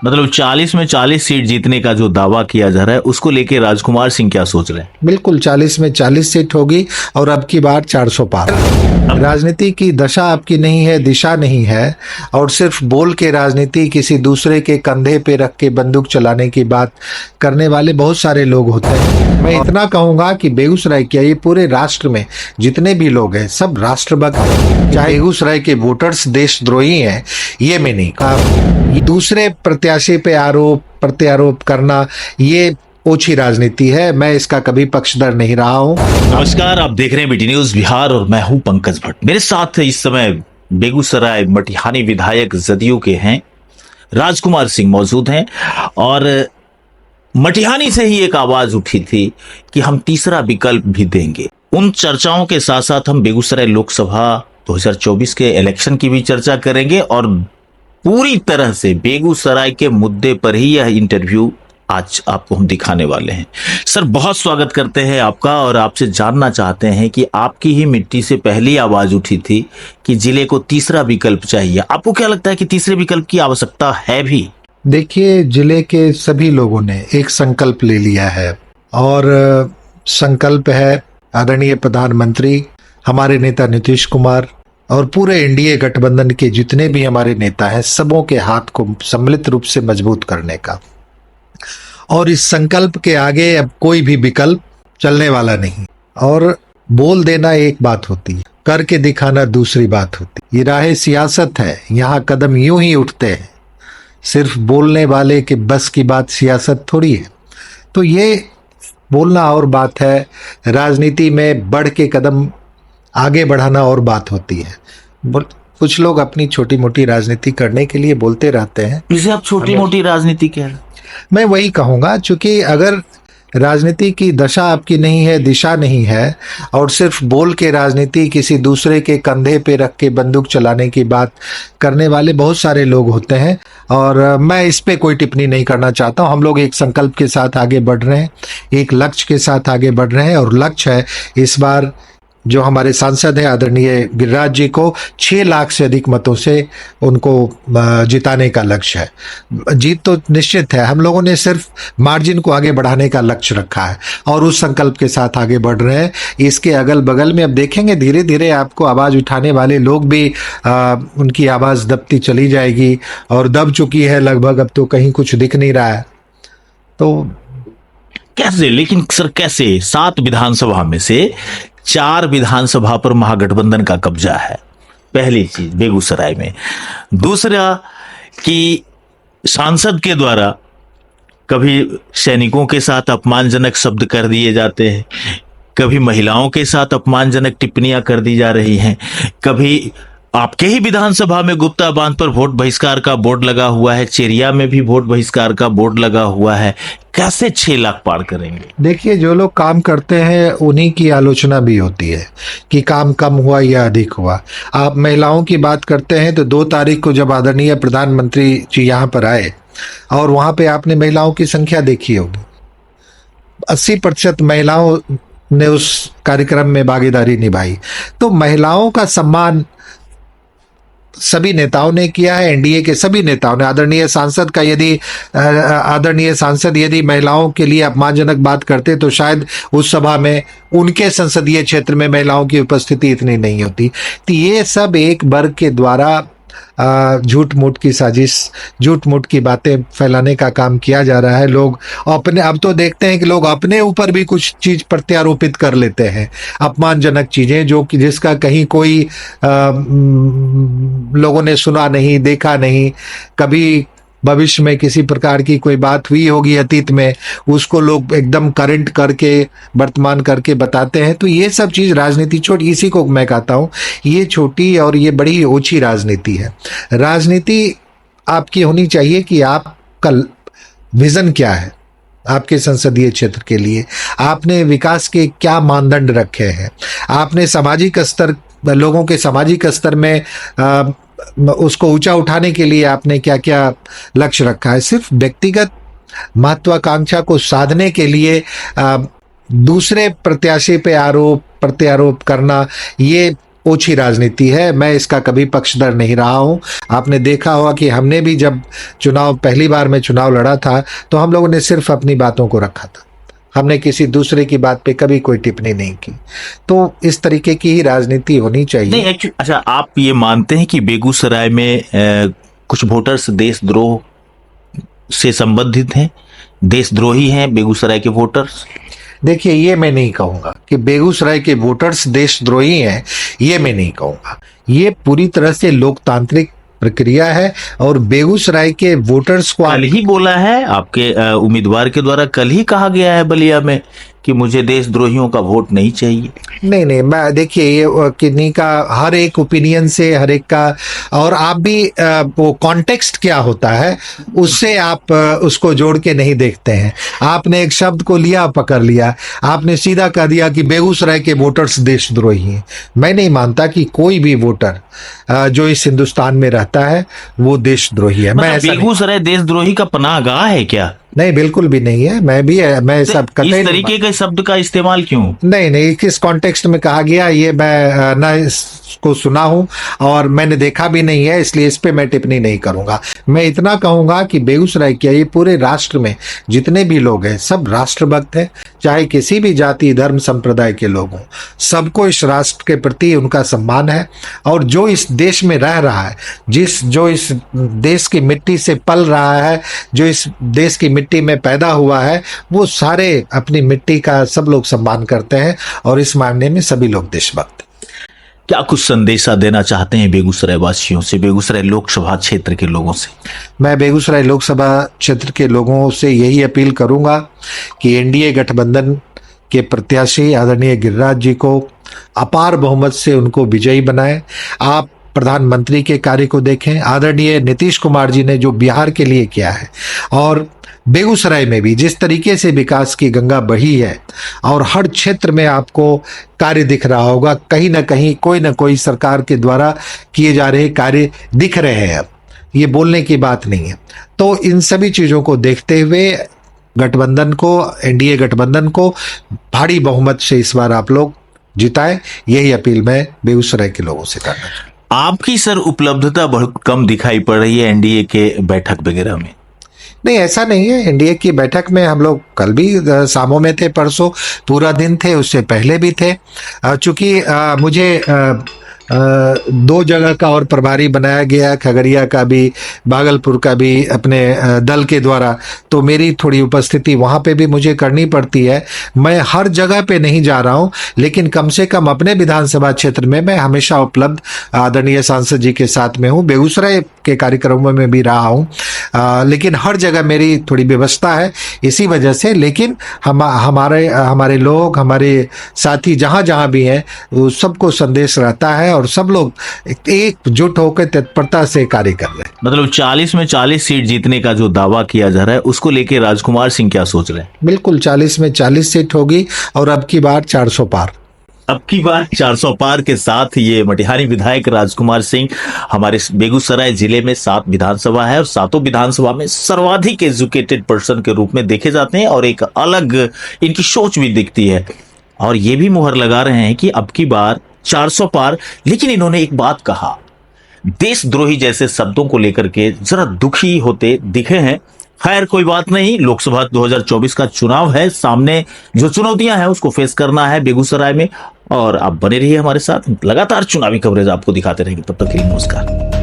मतलब 40 में 40 सीट जीतने का जो दावा किया जा रहा है उसको लेके राजकुमार सिंह क्या सोच रहे हैं? बिल्कुल 40 में 40 सीट होगी और अब की बार 400 पार। राजनीति की दशा आपकी नहीं है, दिशा नहीं है, और सिर्फ बोल के राजनीति किसी दूसरे के कंधे पे रख के बंदूक चलाने की बात करने वाले बहुत सारे लोग होते हैं। मैं इतना कहूंगा कि बेगूसराय क्या, ये पूरे राष्ट्र में जितने भी लोग हैं सब राष्ट्रभक्त हैं। चाहे बेगूसराय के वोटर्स देशद्रोही हैं, ये मैं नहीं कहा। दूसरे प्रत्याशी पे आरोप प्रत्यारोप करना ये ओछी राजनीति है। मैं इसका कभी पक्षधर नहीं रहा हूं। नमस्कार, आप देख रहे हैं बीटी न्यूज बिहार और मैं हूं पंकज भट्ट। मेरे साथ इस समय बेगूसराय मटिहानी विधायक जदयू के हैं राजकुमार सिंह मौजूद हैं। और मटिहानी से ही एक आवाज उठी थी कि हम तीसरा विकल्प भी देंगे। उन चर्चाओं के साथ साथ हम बेगूसराय लोकसभा 2024 के इलेक्शन की भी चर्चा करेंगे और पूरी तरह से बेगूसराय के मुद्दे पर ही यह इंटरव्यू आज आपको हम दिखाने वाले हैं। सर, बहुत स्वागत करते हैं आपका और आपसे जानना चाहते हैं कि आपकी ही मिट्टी से पहली आवाज उठी थी कि जिले को तीसरा विकल्प चाहिए। आपको क्या लगता है कि तीसरे विकल्प की आवश्यकता है भी? देखिए, जिले के सभी लोगों ने एक संकल्प ले लिया है और संकल्प है आदरणीय प्रधानमंत्री, हमारे नेता नीतीश कुमार और पूरे एनडीए गठबंधन के जितने भी हमारे नेता हैं, सबों के हाथ को सम्मिलित रूप से मजबूत करने का। और इस संकल्प के आगे अब कोई भी विकल्प चलने वाला नहीं। और बोल देना एक बात होती है, करके दिखाना दूसरी बात होती है। ये राह सियासत है, यहाँ कदम यूं ही उठते हैं। सिर्फ बोलने वाले के बस की बात सियासत थोड़ी है। तो ये बोलना और बात है, राजनीति में बढ़ के कदम आगे बढ़ाना और बात होती है। कुछ लोग अपनी छोटी मोटी राजनीति करने के लिए बोलते रहते हैं। इसे आप छोटी मोटी राजनीति कह रहे हैं? मैं वही कहूंगा, चूंकि अगर राजनीति की दशा आपकी नहीं है, दिशा नहीं है, और सिर्फ बोल के राजनीति किसी दूसरे के कंधे पे रख के बंदूक चलाने की बात करने वाले बहुत सारे लोग होते हैं। और मैं इस पे कोई टिप्पणी नहीं करना चाहता हूं। हम लोग एक संकल्प के साथ आगे बढ़ रहे हैं, एक लक्ष्य के साथ आगे बढ़ रहे हैं, और लक्ष्य है इस बार जो हमारे सांसद हैं आदरणीय गिरिराज जी को 6 लाख से अधिक मतों से उनको जिताने का लक्ष्य है। जीत तो निश्चित है, हम लोगों ने सिर्फ मार्जिन को आगे बढ़ाने का लक्ष्य रखा है और उस संकल्प के साथ आगे बढ़ रहे हैं। इसके अगल बगल में अब देखेंगे धीरे धीरे आपको आवाज उठाने वाले लोग भी उनकी आवाज दबती चली जाएगी और दब चुकी है लगभग, अब तो कहीं कुछ दिख नहीं रहा है। तो कैसे, लेकिन सर कैसे 7 विधानसभा में से 4 विधानसभा पर महागठबंधन का कब्जा है? पहली चीज बेगूसराय में। दूसरा कि सांसद के द्वारा कभी सैनिकों के साथ अपमानजनक शब्द कर दिए जाते हैं, कभी महिलाओं के साथ अपमानजनक टिप्पणियां कर दी जा रही हैं, कभी आपके ही विधानसभा में गुप्ता बांध पर वोट बहिष्कार का बोर्ड लगा हुआ है, चेरिया में भी वोट बहिष्कार का बोर्ड लगा हुआ है। कैसे 6 लाख पार करेंगे? देखिए, जो लोग काम करते हैं उन्हीं की आलोचना भी होती है कि काम कम हुआ या अधिक हुआ। आप महिलाओं की बात करते हैं तो 2 तारीख को जब आदरणीय प्रधानमंत्री जी यहाँ पर आए और वहां पे आपने महिलाओं की संख्या देखी होगी, 80% महिलाओं ने उस कार्यक्रम में भागीदारी निभाई। तो महिलाओं का सम्मान सभी नेताओं ने किया है, एनडीए के सभी नेताओं ने। आदरणीय सांसद यदि महिलाओं के लिए अपमानजनक बात करते तो शायद उस सभा में उनके संसदीय क्षेत्र में महिलाओं की उपस्थिति इतनी नहीं होती। तो ये सब एक वर्ग के द्वारा झूठ मूठ की साजिश, झूठ मूठ की बातें फैलाने का काम किया जा रहा है। लोग अपने, अब तो देखते हैं कि लोग अपने ऊपर भी कुछ चीज प्रत्यारोपित कर लेते हैं, अपमानजनक चीजें जो कि जिसका कहीं कोई लोगों ने सुना नहीं, देखा नहीं। कभी भविष्य में किसी प्रकार की कोई बात हुई होगी अतीत में, उसको लोग एकदम करंट करके वर्तमान करके बताते हैं। तो ये सब चीज राजनीति छोटी, इसी को मैं कहता हूँ ये छोटी और ये बड़ी ओछी राजनीति है। राजनीति आपकी होनी चाहिए कि आपका विजन क्या है आपके संसदीय क्षेत्र के लिए, आपने विकास के क्या मानदंड रखे हैं, आपने सामाजिक स्तर, लोगों के सामाजिक स्तर में उसको ऊंचा उठाने के लिए आपने क्या क्या लक्ष्य रखा है। सिर्फ व्यक्तिगत महत्वाकांक्षा को साधने के लिए दूसरे प्रत्याशी पे आरोप प्रत्यारोप करना ये ओछी राजनीति है। मैं इसका कभी पक्षधर नहीं रहा हूं। आपने देखा होगा कि हमने भी जब पहली बार में चुनाव लड़ा था तो हम लोगों ने सिर्फ अपनी बातों को रखा था, हमने किसी दूसरे की बात पे कभी कोई टिप्पणी नहीं की। तो इस तरीके की ही राजनीति होनी चाहिए। नहीं एक्चुअली, अच्छा, आप ये मानते हैं कि बेगूसराय में कुछ वोटर्स देशद्रोह से संबंधित हैं, देशद्रोही हैं बेगूसराय के वोटर्स? देखिए, ये मैं नहीं कहूंगा कि बेगूसराय के वोटर्स देशद्रोही हैं, ये मैं नहीं कहूंगा। ये पूरी तरह से लोकतांत्रिक प्रक्रिया है और बेगूसराय के वोटर्स को कल ही बोला है आपके उम्मीदवार के द्वारा, कल ही कहा गया है बलिया में कि मुझे देशद्रोहियों का वोट नहीं चाहिए। नहीं, मैं देखिए, ये किन्हीं का हर एक ओपिनियन से हर एक का, और आप भी वो कॉन्टेक्स्ट क्या होता है उससे आप उसको जोड़ के नहीं देखते हैं। आपने एक शब्द को लिया, पकड़ लिया, आपने सीधा कह दिया कि बेगूसराय के वोटर्स देशद्रोही हैं। मैं नहीं मानता कि कोई भी वोटर जो इस हिंदुस्तान में रहता है वो देशद्रोही है। मैं ऐसा बेगूसराय देशद्रोही का पनाहगाह है क्या? नहीं, बिल्कुल भी नहीं है। मैं सब इस तरीके के शब्द का इस्तेमाल क्यों? नहीं, किस कॉन्टेक्स्ट में कहा गया ये मैं ना इसको सुना हूं और मैंने देखा भी नहीं है, इसलिए इस पे मैं टिप्पणी नहीं करूंगा। मैं इतना कहूंगा कि बेगूसराय क्या, ये पूरे राष्ट्र में जितने भी लोग हैं सब राष्ट्रभक्त हैं, चाहे किसी भी जाति धर्म संप्रदाय के लोग हों, सबको इस राष्ट्र के प्रति उनका सम्मान है। और जो इस देश में रह रहा है, जो इस देश की मिट्टी से पल रहा है, जो इस देश की मिट्टी में पैदा हुआ है, वो सारे अपनी मिट्टी का सब लोग सम्मान करते हैं और इस मामले में सभी लोग देशभक्त। क्या कुछ संदेशा देना चाहते हैं बेगूसराय वासियों से, बेगूसराय लोकसभा क्षेत्र के लोगों से? मैं बेगूसराय लोकसभा क्षेत्र के लोगों से यही अपील करूंगा कि एनडीए गठबंधन के प्रत्याशी आदरणीय गिरिराज जी को अपार बहुमत से उनको विजयी बनाएं। आप प्रधानमंत्री के कार्य को देखें, आदरणीय नीतीश कुमार जी ने जो बिहार के लिए किया है और बेगूसराय में भी जिस तरीके से विकास की गंगा बही है और हर क्षेत्र में आपको कार्य दिख रहा होगा, कहीं ना कहीं कोई ना कोई सरकार के द्वारा किए जा रहे कार्य दिख रहे हैं, अब ये बोलने की बात नहीं है। तो इन सभी चीज़ों को देखते हुए गठबंधन को, एनडीए गठबंधन को भारी बहुमत से इस बार आप लोग जिताएं, यही अपील मैं बेगूसराय के लोगों से करना चाहूँ। आपकी सर उपलब्धता बहुत कम दिखाई पड़ रही है एनडीए के बैठक वगैरह में? नहीं, ऐसा नहीं है। एनडीए की बैठक में हम लोग कल भी शामों में थे, परसों पूरा दिन थे, उससे पहले भी थे। चूंकि मुझे 2 जगह का और प्रभारी बनाया गया, खगड़िया का भी, भागलपुर का भी, अपने दल के द्वारा, तो मेरी थोड़ी उपस्थिति वहाँ पे भी मुझे करनी पड़ती है। मैं हर जगह पे नहीं जा रहा हूँ, लेकिन कम से कम अपने विधानसभा क्षेत्र में मैं हमेशा उपलब्ध आदरणीय सांसद जी के साथ में हूँ। बेगूसराय के कार्यक्रमों में भी रहा हूँ, लेकिन हर जगह मेरी थोड़ी व्यवस्था है इसी वजह से। लेकिन हमारे लोग, हमारे साथी जहाँ जहाँ भी हैं, सबको संदेश रहता है और सब लोग एकजुट होकर तत्परता से कार्य कर रहे हैं। मतलब 40 में 40 सीट जीतने का जो दावा किया जा रहा है, उसको लेके राजकुमार सिंह क्या सोच रहे हैं? बिल्कुल 40 में 40 सीट होगी और अब की बार 400 पार। अब की बार 400 पार के साथ ये मटिहानी विधायक राजकुमार सिंह हमारे बेगूसराय जिले में 7 विधानसभा है और 7 विधानसभा में सर्वाधिक एजुकेटेड पर्सन के रूप में देखे जाते हैं और एक अलग इनकी सोच भी दिखती है और ये भी मुहर लगा रहे हैं कि अब की बार 400 पार। लेकिन इन्होंने एक बात कहा, देशद्रोही जैसे शब्दों को लेकर के जरा दुखी होते दिखे हैं। खैर कोई बात नहीं, लोकसभा 2024 का चुनाव है, सामने जो चुनौतियां हैं उसको फेस करना है बेगूसराय में। और आप बने रहिए हमारे साथ, लगातार चुनावी कवरेज आपको दिखाते रहेंगे। तब तक के लिए नमस्कार।